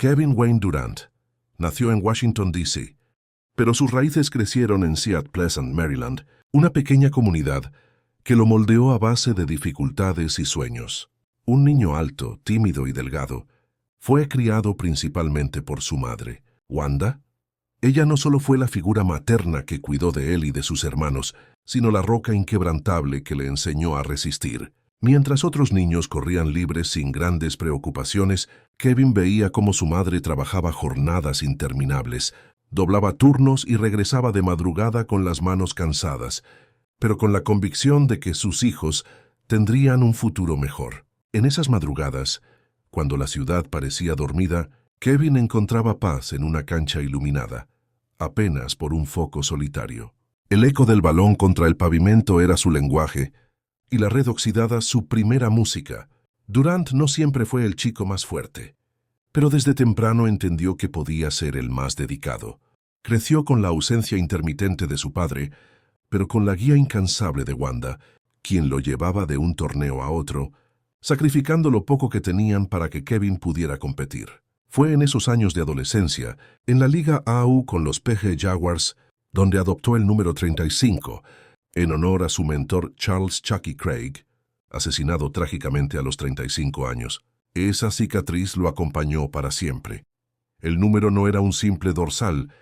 Kevin Wayne Durant nació en Washington, D.C., pero sus raíces crecieron en Seat Pleasant, Maryland, una pequeña comunidad que lo moldeó a base de dificultades y sueños. Un niño alto, tímido y delgado, fue criado principalmente por su madre, Wanda. Ella no solo fue la figura materna que cuidó de él y de sus hermanos, sino la roca inquebrantable que le enseñó a resistir. Mientras otros niños corrían libres sin grandes preocupaciones, Kevin veía cómo su madre trabajaba jornadas interminables, doblaba turnos y regresaba de madrugada con las manos cansadas, pero con la convicción de que sus hijos tendrían un futuro mejor. En esas madrugadas, cuando la ciudad parecía dormida, Kevin encontraba paz en una cancha iluminada, apenas por un foco solitario. El eco del balón contra el pavimento era su lenguaje, y la red oxidada su primera música. Durant no siempre fue el chico más fuerte, pero desde temprano entendió que podía ser el más dedicado. Creció con la ausencia intermitente de su padre, pero con la guía incansable de Wanda, quien lo llevaba de un torneo a otro, sacrificando lo poco que tenían para que Kevin pudiera competir. Fue en esos años de adolescencia, en la Liga AU con los PG Jaguars, donde adoptó el número 35, en honor a su mentor Charles Chucky Craig, asesinado trágicamente a los 35 años. Esa cicatriz lo acompañó para siempre. El número no era un simple dorsal,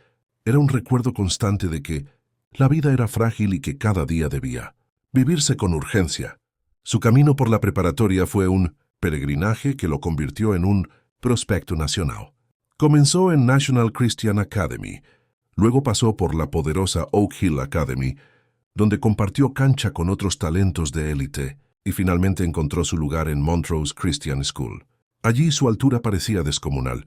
era un recuerdo constante de que la vida era frágil y que cada día debía vivirse con urgencia. Su camino por la preparatoria fue un peregrinaje que lo convirtió en un prospecto nacional. Comenzó en National Christian Academy, luego pasó por la poderosa Oak Hill Academy, donde compartió cancha con otros talentos de élite y finalmente encontró su lugar en Montrose Christian School. Allí su altura parecía descomunal,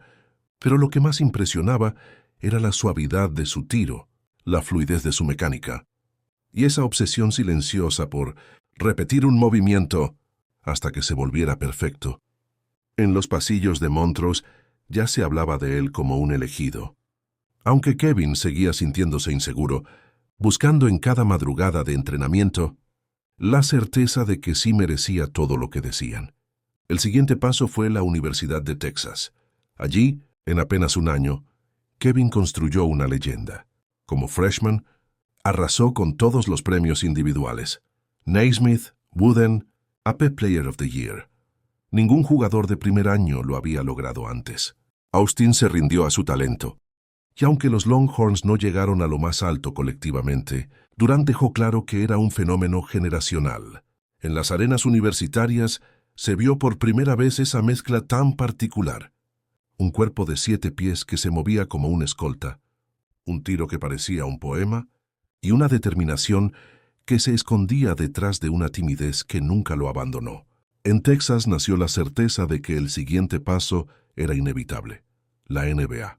pero lo que más impresionaba era la suavidad de su tiro, la fluidez de su mecánica, y esa obsesión silenciosa por repetir un movimiento hasta que se volviera perfecto. En los pasillos de Montrose ya se hablaba de él como un elegido. Aunque Kevin seguía sintiéndose inseguro, buscando en cada madrugada de entrenamiento la certeza de que sí merecía todo lo que decían. El siguiente paso fue la Universidad de Texas. Allí, en apenas un año, Kevin construyó una leyenda. Como freshman, arrasó con todos los premios individuales. Naismith, Wooden, AP Player of the Year. Ningún jugador de primer año lo había logrado antes. Austin se rindió a su talento. Y aunque los Longhorns no llegaron a lo más alto colectivamente, Durant dejó claro que era un fenómeno generacional. En las arenas universitarias se vio por primera vez esa mezcla tan particular. Un cuerpo de 7 pies que se movía como una escolta, un tiro que parecía un poema y una determinación que se escondía detrás de una timidez que nunca lo abandonó. En Texas nació la certeza de que el siguiente paso era inevitable: la NBA.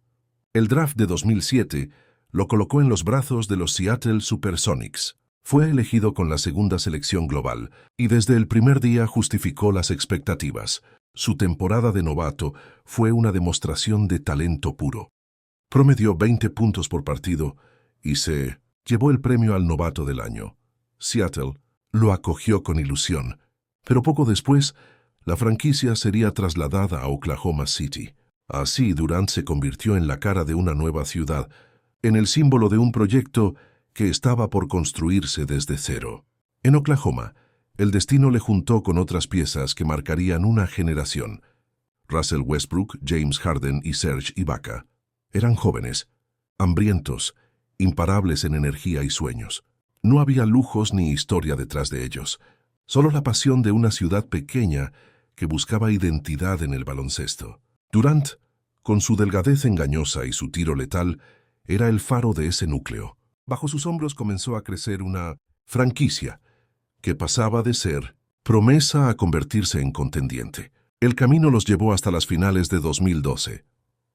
El draft de 2007 lo colocó en los brazos de los Seattle Supersonics. Fue elegido con la segunda selección global y desde el primer día justificó las expectativas. Su temporada de novato fue una demostración de talento puro. Promedió 20 puntos por partido y se llevó el premio al novato del año. Seattle lo acogió con ilusión, pero poco después la franquicia sería trasladada a Oklahoma City. Así, Durant se convirtió en la cara de una nueva ciudad, en el símbolo de un proyecto que estaba por construirse desde cero. En Oklahoma, el destino le juntó con otras piezas que marcarían una generación. Russell Westbrook, James Harden y Serge Ibaka eran jóvenes, hambrientos, imparables en energía y sueños. No había lujos ni historia detrás de ellos, solo la pasión de una ciudad pequeña que buscaba identidad en el baloncesto. Durant, con su delgadez engañosa y su tiro letal, era el faro de ese núcleo. Bajo sus hombros comenzó a crecer una franquicia que pasaba de ser promesa a convertirse en contendiente. El camino los llevó hasta las finales de 2012.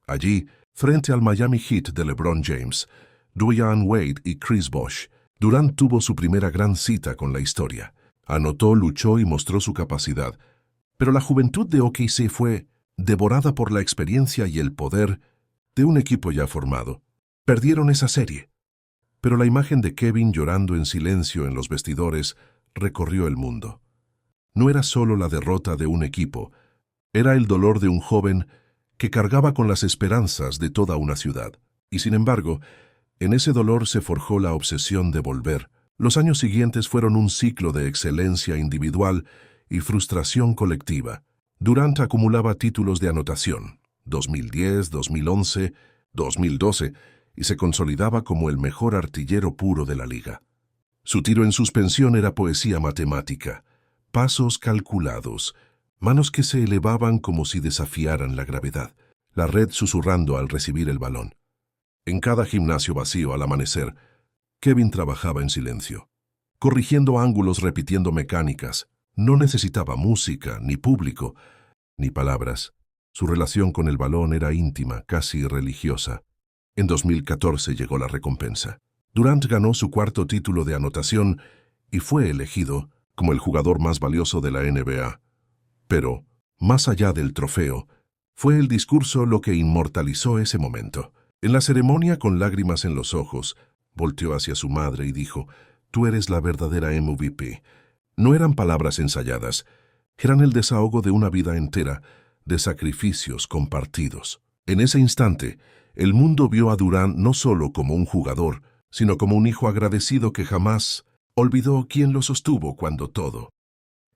Allí, frente al Miami Heat de LeBron James, Dwyane Wade y Chris Bosh, Durant tuvo su primera gran cita con la historia. Anotó, luchó y mostró su capacidad, pero la juventud de OKC fue devorada por la experiencia y el poder de un equipo ya formado. Perdieron esa serie, pero la imagen de Kevin llorando en silencio en los vestidores recorrió el mundo. No era solo la derrota de un equipo, era el dolor de un joven que cargaba con las esperanzas de toda una ciudad. Y sin embargo, en ese dolor se forjó la obsesión de volver. Los años siguientes fueron un ciclo de excelencia individual y frustración colectiva. Durant acumulaba títulos de anotación, 2010, 2011, 2012, y se consolidaba como el mejor artillero puro de la liga. Su tiro en suspensión era poesía matemática, pasos calculados, manos que se elevaban como si desafiaran la gravedad, la red susurrando al recibir el balón. En cada gimnasio vacío al amanecer, Kevin trabajaba en silencio, corrigiendo ángulos, repitiendo mecánicas. No necesitaba música, ni público, ni palabras. Su relación con el balón era íntima, casi religiosa. En 2014 llegó la recompensa. Durant ganó su cuarto título de anotación y fue elegido como el jugador más valioso de la NBA. Pero, más allá del trofeo, fue el discurso lo que inmortalizó ese momento. En la ceremonia, con lágrimas en los ojos, volteó hacia su madre y dijo: «Tú eres la verdadera MVP». No eran palabras ensayadas, eran el desahogo de una vida entera, de sacrificios compartidos. En ese instante, el mundo vio a Durant no solo como un jugador, sino como un hijo agradecido que jamás olvidó quién lo sostuvo cuando todo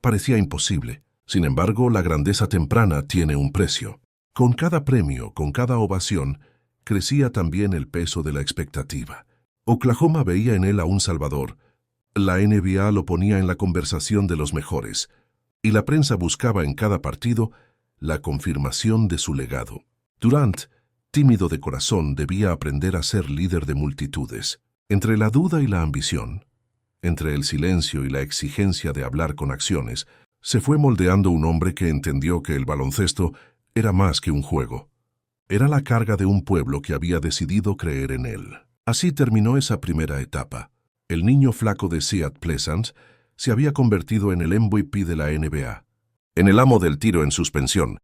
parecía imposible. Sin embargo, la grandeza temprana tiene un precio. Con cada premio, con cada ovación, crecía también el peso de la expectativa. Oklahoma veía en él a un salvador. La NBA lo ponía en la conversación de los mejores, y la prensa buscaba en cada partido la confirmación de su legado. Durant, tímido de corazón, debía aprender a ser líder de multitudes. Entre la duda y la ambición, entre el silencio y la exigencia de hablar con acciones, se fue moldeando un hombre que entendió que el baloncesto era más que un juego. Era la carga de un pueblo que había decidido creer en él. Así terminó esa primera etapa. El niño flaco de Seat Pleasant se había convertido en el MVP de la NBA, en el amo del tiro en suspensión,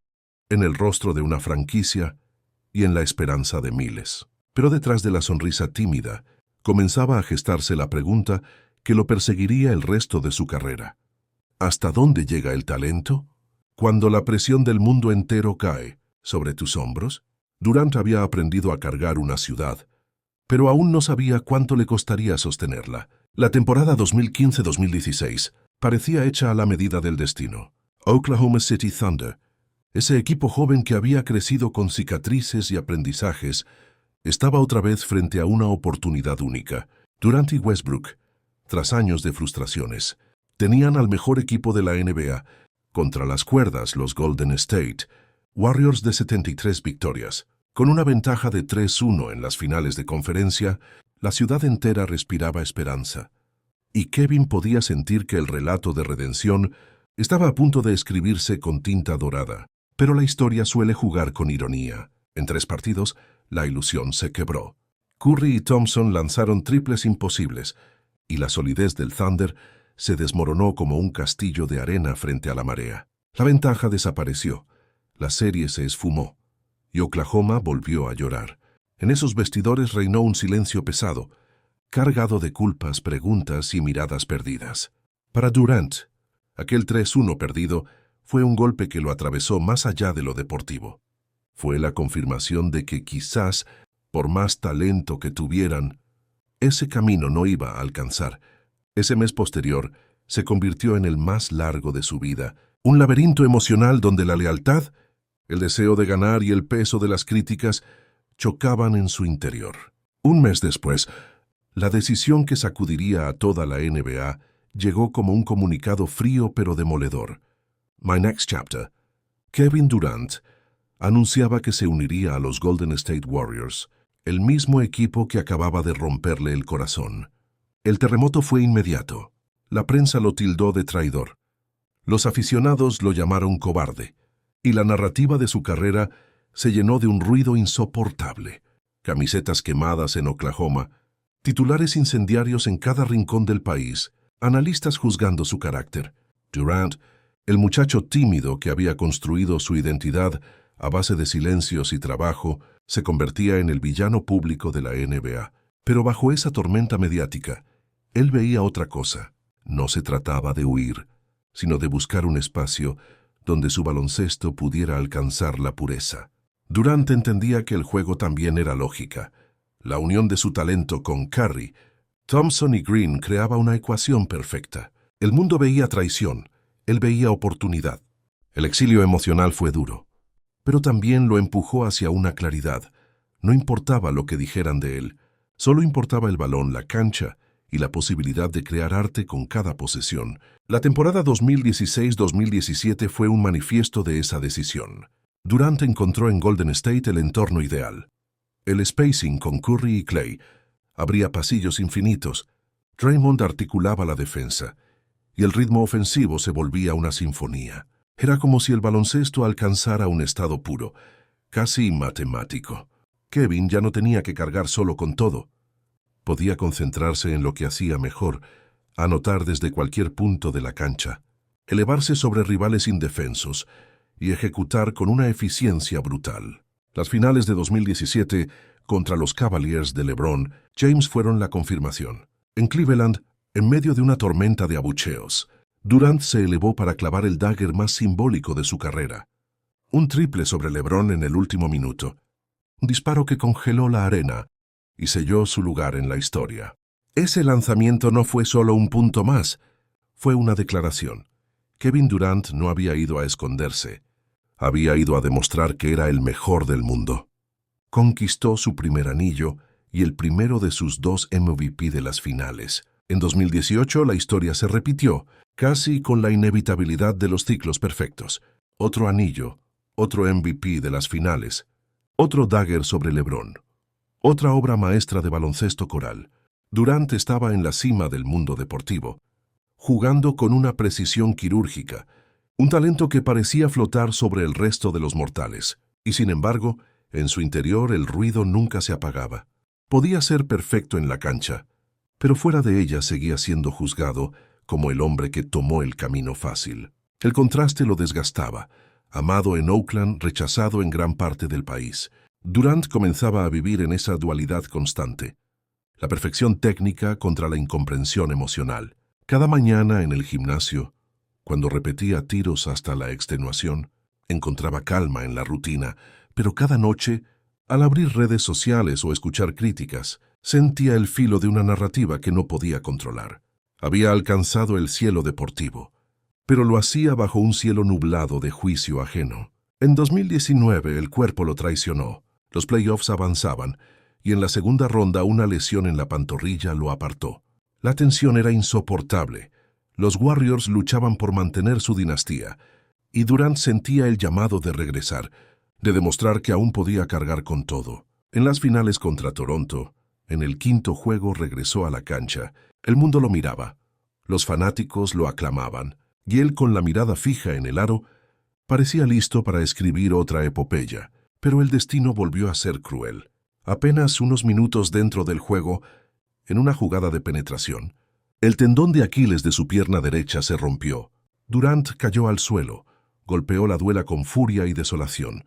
en el rostro de una franquicia y en la esperanza de miles. Pero detrás de la sonrisa tímida, comenzaba a gestarse la pregunta que lo perseguiría el resto de su carrera. ¿Hasta dónde llega el talento? Cuando la presión del mundo entero cae sobre tus hombros. Durant había aprendido a cargar una ciudad, pero aún no sabía cuánto le costaría sostenerla. La temporada 2015-2016 parecía hecha a la medida del destino. Oklahoma City Thunder, ese equipo joven que había crecido con cicatrices y aprendizajes, estaba otra vez frente a una oportunidad única. Durant y Westbrook, tras años de frustraciones, tenían al mejor equipo de la NBA. Contra las cuerdas, los Golden State Warriors de 73 victorias. Con una ventaja de 3-1 en las finales de conferencia, la ciudad entera respiraba esperanza. Y Kevin podía sentir que el relato de redención estaba a punto de escribirse con tinta dorada. Pero la historia suele jugar con ironía. En 3 partidos, la ilusión se quebró. Curry y Thompson lanzaron triples imposibles, y la solidez del Thunder se desmoronó como un castillo de arena frente a la marea. La ventaja desapareció, la serie se esfumó, y Oklahoma volvió a llorar. En esos vestidores reinó un silencio pesado, cargado de culpas, preguntas y miradas perdidas. Para Durant, aquel 3-1 perdido fue un golpe que lo atravesó más allá de lo deportivo. Fue la confirmación de que quizás, por más talento que tuvieran, ese camino no iba a alcanzar. Ese mes posterior se convirtió en el más largo de su vida, un laberinto emocional donde la lealtad, el deseo de ganar y el peso de las críticas chocaban en su interior. Un mes después, la decisión que sacudiría a toda la NBA llegó como un comunicado frío pero demoledor. My Next Chapter. Kevin Durant anunciaba que se uniría a los Golden State Warriors, el mismo equipo que acababa de romperle el corazón. El terremoto fue inmediato. La prensa lo tildó de traidor. Los aficionados lo llamaron cobarde, y la narrativa de su carrera se llenó de un ruido insoportable. Camisetas quemadas en Oklahoma, titulares incendiarios en cada rincón del país, analistas juzgando su carácter. Durant, el muchacho tímido que había construido su identidad a base de silencios y trabajo, se convertía en el villano público de la NBA. Pero bajo esa tormenta mediática, él veía otra cosa. No se trataba de huir, sino de buscar un espacio donde su baloncesto pudiera alcanzar la pureza. Durant entendía que el juego también era lógica. La unión de su talento con Curry, Thompson y Green creaba una ecuación perfecta. El mundo veía traición, él veía oportunidad. El exilio emocional fue duro, pero también lo empujó hacia una claridad. No importaba lo que dijeran de él, solo importaba el balón, la cancha y la posibilidad de crear arte con cada posesión. La temporada 2016-2017 fue un manifiesto de esa decisión. Durant encontró en Golden State el entorno ideal. El spacing con Curry y Clay abría pasillos infinitos. Draymond articulaba la defensa y el ritmo ofensivo se volvía una sinfonía. Era como si el baloncesto alcanzara un estado puro, casi matemático. Kevin ya no tenía que cargar solo con todo. Podía concentrarse en lo que hacía mejor, anotar desde cualquier punto de la cancha, elevarse sobre rivales indefensos y ejecutar con una eficiencia brutal. Las finales de 2017 contra los Cavaliers de LeBron James fueron la confirmación. En Cleveland, en medio de una tormenta de abucheos, Durant se elevó para clavar el dagger más simbólico de su carrera. Un triple sobre LeBron en el último minuto. Un disparo que congeló la arena y selló su lugar en la historia. Ese lanzamiento no fue solo un punto más, fue una declaración. Kevin Durant no había ido a esconderse. Había ido a demostrar que era el mejor del mundo. Conquistó su primer anillo y el primero de sus 2 MVP de las finales. En 2018 la historia se repitió, casi con la inevitabilidad de los ciclos perfectos. Otro anillo, otro MVP de las finales, otro dagger sobre LeBron, otra obra maestra de baloncesto coral. Durant estaba en la cima del mundo deportivo, jugando con una precisión quirúrgica, un talento que parecía flotar sobre el resto de los mortales, y sin embargo, en su interior el ruido nunca se apagaba. Podía ser perfecto en la cancha, pero fuera de ella seguía siendo juzgado como el hombre que tomó el camino fácil. El contraste lo desgastaba, amado en Oakland, rechazado en gran parte del país. Durant comenzaba a vivir en esa dualidad constante, la perfección técnica contra la incomprensión emocional. Cada mañana en el gimnasio, cuando repetía tiros hasta la extenuación, encontraba calma en la rutina, pero cada noche, al abrir redes sociales o escuchar críticas, sentía el filo de una narrativa que no podía controlar. Había alcanzado el cielo deportivo, pero lo hacía bajo un cielo nublado de juicio ajeno. En 2019 el cuerpo lo traicionó, los playoffs avanzaban, y en la segunda ronda una lesión en la pantorrilla lo apartó. La tensión era insoportable. Los Warriors luchaban por mantener su dinastía, y Durant sentía el llamado de regresar, de demostrar que aún podía cargar con todo. En las finales contra Toronto, en el quinto juego regresó a la cancha. El mundo lo miraba, los fanáticos lo aclamaban, y él con la mirada fija en el aro, parecía listo para escribir otra epopeya. Pero el destino volvió a ser cruel. Apenas unos minutos dentro del juego, en una jugada de penetración, el tendón de Aquiles de su pierna derecha se rompió. Durant cayó al suelo, golpeó la duela con furia y desolación,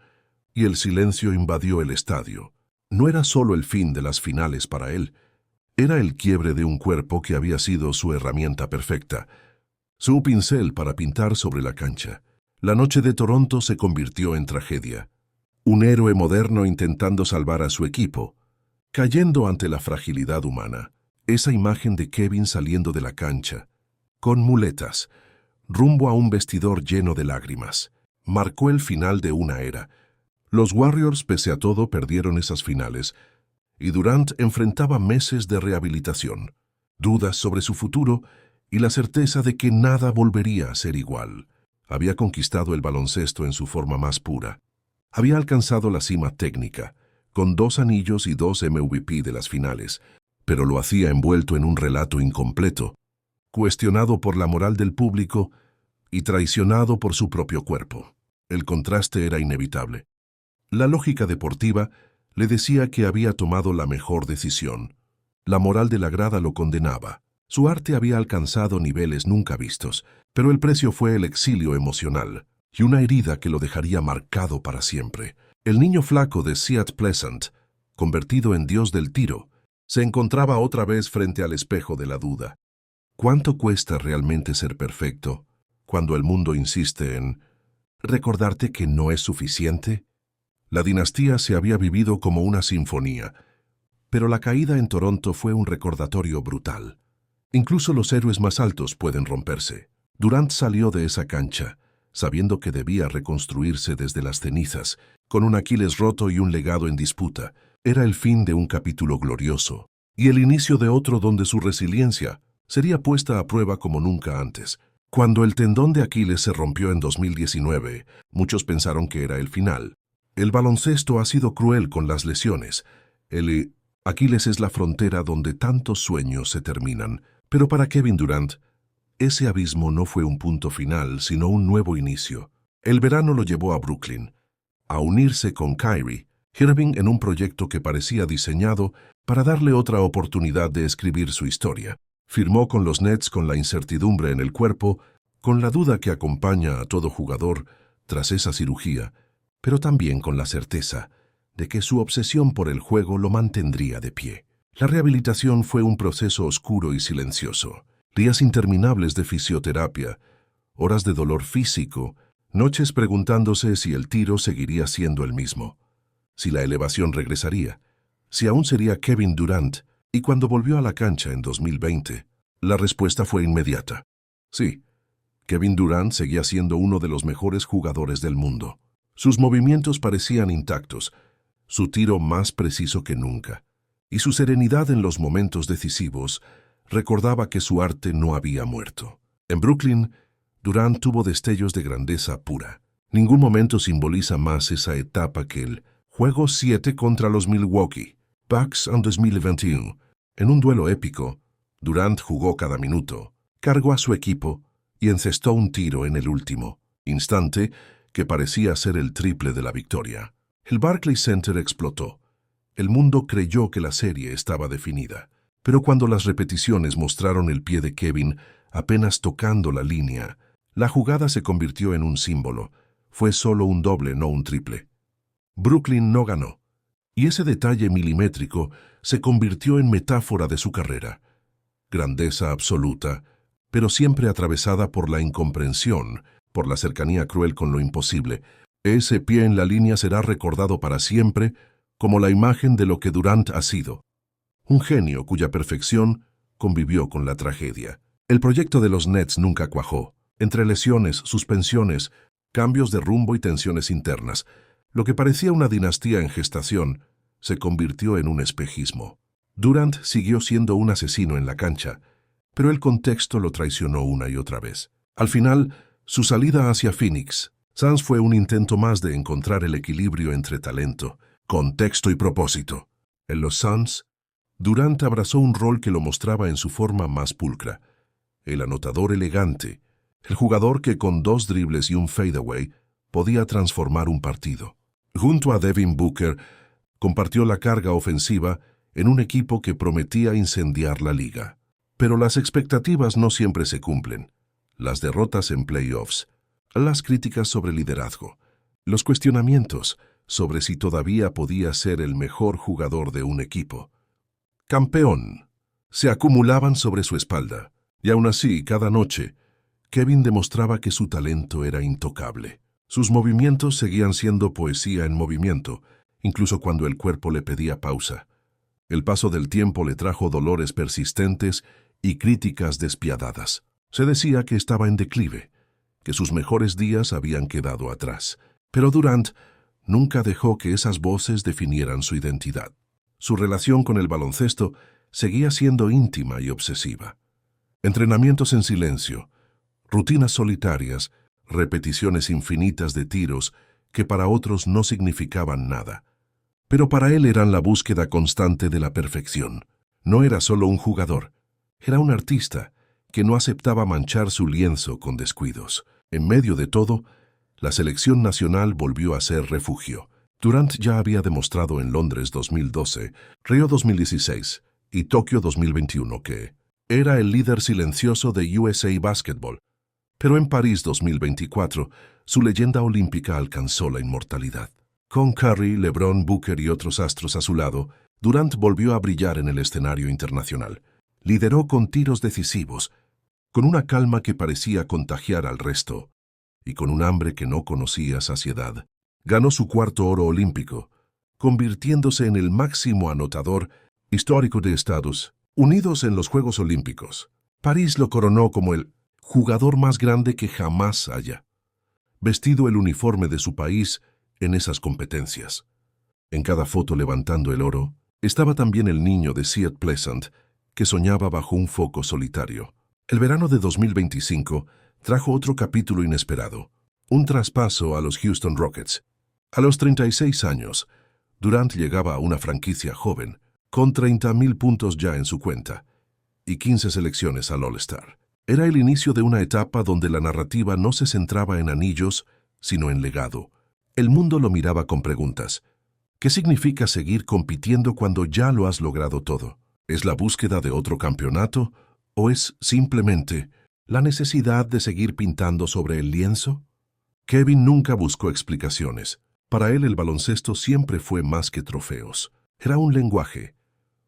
y el silencio invadió el estadio. No era solo el fin de las finales para él, era el quiebre de un cuerpo que había sido su herramienta perfecta, su pincel para pintar sobre la cancha. La noche de Toronto se convirtió en tragedia. Un héroe moderno intentando salvar a su equipo, cayendo ante la fragilidad humana. Esa imagen de Kevin saliendo de la cancha, con muletas, rumbo a un vestidor lleno de lágrimas, marcó el final de una era. Los Warriors, pese a todo, perdieron esas finales, y Durant enfrentaba meses de rehabilitación, dudas sobre su futuro y la certeza de que nada volvería a ser igual. Había conquistado el baloncesto en su forma más pura. Había alcanzado la cima técnica, con 2 anillos y 2 MVP de las finales, pero lo hacía envuelto en un relato incompleto, cuestionado por la moral del público y traicionado por su propio cuerpo. El contraste era inevitable. La lógica deportiva le decía que había tomado la mejor decisión. La moral de la grada lo condenaba. Su arte había alcanzado niveles nunca vistos, pero el precio fue el exilio emocional y una herida que lo dejaría marcado para siempre. El niño flaco de Seat Pleasant, convertido en dios del tiro, se encontraba otra vez frente al espejo de la duda. ¿Cuánto cuesta realmente ser perfecto cuando el mundo insiste en recordarte que no es suficiente? La dinastía se había vivido como una sinfonía, pero la caída en Toronto fue un recordatorio brutal. Incluso los héroes más altos pueden romperse. Durant salió de esa cancha, sabiendo que debía reconstruirse desde las cenizas, con un Aquiles roto y un legado en disputa. Era el fin de un capítulo glorioso, y el inicio de otro donde su resiliencia sería puesta a prueba como nunca antes. Cuando el tendón de Aquiles se rompió en 2019, muchos pensaron que era el final. El baloncesto ha sido cruel con las lesiones. Aquiles es la frontera donde tantos sueños se terminan. Pero para Kevin Durant, ese abismo no fue un punto final, sino un nuevo inicio. El verano lo llevó a Brooklyn, a unirse con Kyrie Irving en un proyecto que parecía diseñado para darle otra oportunidad de escribir su historia. Firmó con los Nets con la incertidumbre en el cuerpo, con la duda que acompaña a todo jugador tras esa cirugía, pero también con la certeza de que su obsesión por el juego lo mantendría de pie. La rehabilitación fue un proceso oscuro y silencioso. Días interminables de fisioterapia, horas de dolor físico, noches preguntándose si el tiro seguiría siendo el mismo, si la elevación regresaría, si aún sería Kevin Durant. Y cuando volvió a la cancha en 2020, la respuesta fue inmediata. Sí, Kevin Durant seguía siendo uno de los mejores jugadores del mundo. Sus movimientos parecían intactos, su tiro más preciso que nunca, y su serenidad en los momentos decisivos recordaba que su arte no había muerto. En Brooklyn, Durant tuvo destellos de grandeza pura. Ningún momento simboliza más esa etapa que el Juego 7 contra los Milwaukee Bucks en 2021. En un duelo épico, Durant jugó cada minuto, cargó a su equipo y encestó un tiro en el último instante que parecía ser el triple de la victoria. El Barclays Center explotó. El mundo creyó que la serie estaba definida, pero cuando las repeticiones mostraron el pie de Kevin apenas tocando la línea, la jugada se convirtió en un símbolo. Fue solo un doble, no un triple. Brooklyn no ganó, y ese detalle milimétrico se convirtió en metáfora de su carrera. Grandeza absoluta, pero siempre atravesada por la incomprensión, por la cercanía cruel con lo imposible. Ese pie en la línea será recordado para siempre como la imagen de lo que Durant ha sido. Un genio cuya perfección convivió con la tragedia. El proyecto de los Nets nunca cuajó. Entre lesiones, suspensiones, cambios de rumbo y tensiones internas, lo que parecía una dinastía en gestación se convirtió en un espejismo. Durant siguió siendo un asesino en la cancha, pero el contexto lo traicionó una y otra vez. Al final, su salida hacia Phoenix Suns fue un intento más de encontrar el equilibrio entre talento, contexto y propósito. En los Suns, Durant abrazó un rol que lo mostraba en su forma más pulcra. El anotador elegante, el jugador que con 2 dribles y un fadeaway podía transformar un partido. Junto a Devin Booker, compartió la carga ofensiva en un equipo que prometía incendiar la liga. Pero las expectativas no siempre se cumplen. Las derrotas en playoffs, las críticas sobre liderazgo, los cuestionamientos sobre si todavía podía ser el mejor jugador de un equipo. Campeón, se acumulaban sobre su espalda, y aún así, cada noche, Kevin demostraba que su talento era intocable. Sus movimientos seguían siendo poesía en movimiento, incluso cuando el cuerpo le pedía pausa. El paso del tiempo le trajo dolores persistentes y críticas despiadadas. Se decía que estaba en declive, que sus mejores días habían quedado atrás. Pero Durant nunca dejó que esas voces definieran su identidad. Su relación con el baloncesto seguía siendo íntima y obsesiva. Entrenamientos en silencio, rutinas solitarias, repeticiones infinitas de tiros que para otros no significaban nada. Pero para él eran la búsqueda constante de la perfección. No era solo un jugador, era un artista que no aceptaba manchar su lienzo con descuidos. En medio de todo, la selección nacional volvió a ser refugio. Durant ya había demostrado en Londres 2012, Río 2016 y Tokio 2021 que era el líder silencioso de USA Basketball. Pero en París 2024, su leyenda olímpica alcanzó la inmortalidad. Con Curry, LeBron, Booker y otros astros a su lado, Durant volvió a brillar en el escenario internacional. Lideró con tiros decisivos, con una calma que parecía contagiar al resto, y con un hambre que no conocía saciedad. Ganó su cuarto oro olímpico, convirtiéndose en el máximo anotador histórico de Estados Unidos en los Juegos Olímpicos. París lo coronó como el jugador más grande que jamás haya vestido el uniforme de su país en esas competencias. En cada foto levantando el oro, estaba también el niño de Seat Pleasant, que soñaba bajo un foco solitario. El verano de 2025 trajo otro capítulo inesperado, un traspaso a los Houston Rockets. A los 36 años, Durant llegaba a una franquicia joven, con 30,000 puntos ya en su cuenta, y 15 selecciones al All-Star. Era el inicio de una etapa donde la narrativa no se centraba en anillos, sino en legado. El mundo lo miraba con preguntas. ¿Qué significa seguir compitiendo cuando ya lo has logrado todo? ¿Es la búsqueda de otro campeonato? ¿O es simplemente la necesidad de seguir pintando sobre el lienzo? Kevin nunca buscó explicaciones. Para él el baloncesto siempre fue más que trofeos. Era un lenguaje,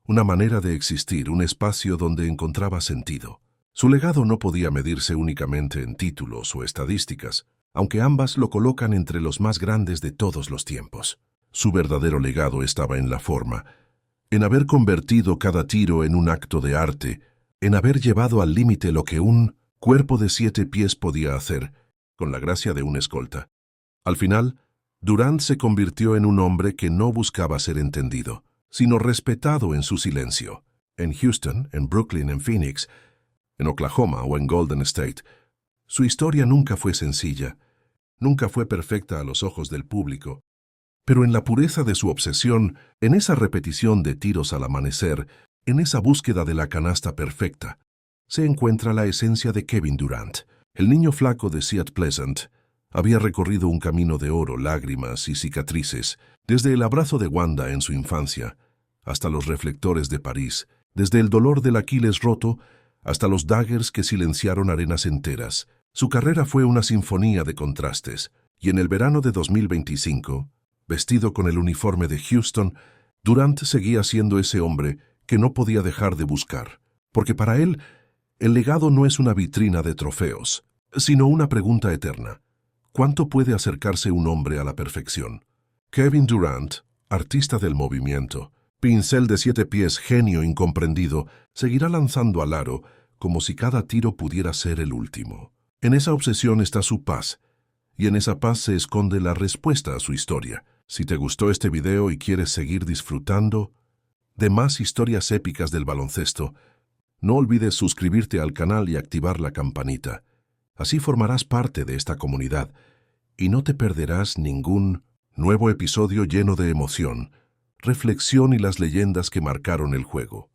una manera de existir, un espacio donde encontraba sentido. Su legado no podía medirse únicamente en títulos o estadísticas, aunque ambas lo colocan entre los más grandes de todos los tiempos. Su verdadero legado estaba en la forma, en haber convertido cada tiro en un acto de arte, en haber llevado al límite lo que un cuerpo de 7 pies podía hacer, con la gracia de un escolta. Al final, Durant se convirtió en un hombre que no buscaba ser entendido, sino respetado en su silencio. En Houston, en Brooklyn, en Phoenix, en Oklahoma o en Golden State, su historia nunca fue sencilla, nunca fue perfecta a los ojos del público, pero en la pureza de su obsesión, en esa repetición de tiros al amanecer, en esa búsqueda de la canasta perfecta, se encuentra la esencia de Kevin Durant. El niño flaco de Seat Pleasant había recorrido un camino de oro, lágrimas y cicatrices, desde el abrazo de Wanda en su infancia, hasta los reflectores de París, desde el dolor del Aquiles roto, hasta los daggers que silenciaron arenas enteras. Su carrera fue una sinfonía de contrastes, y en el verano de 2025, vestido con el uniforme de Houston, Durant seguía siendo ese hombre que no podía dejar de buscar, porque para él, el legado no es una vitrina de trofeos, sino una pregunta eterna. ¿Cuánto puede acercarse un hombre a la perfección? Kevin Durant, artista del movimiento, pincel de 7 pies, genio incomprendido, seguirá lanzando al aro como si cada tiro pudiera ser el último. En esa obsesión está su paz, y en esa paz se esconde la respuesta a su historia. Si te gustó este video y quieres seguir disfrutando de más historias épicas del baloncesto, no olvides suscribirte al canal y activar la campanita. Así formarás parte de esta comunidad y no te perderás ningún nuevo episodio lleno de emoción, reflexión y las leyendas que marcaron el juego.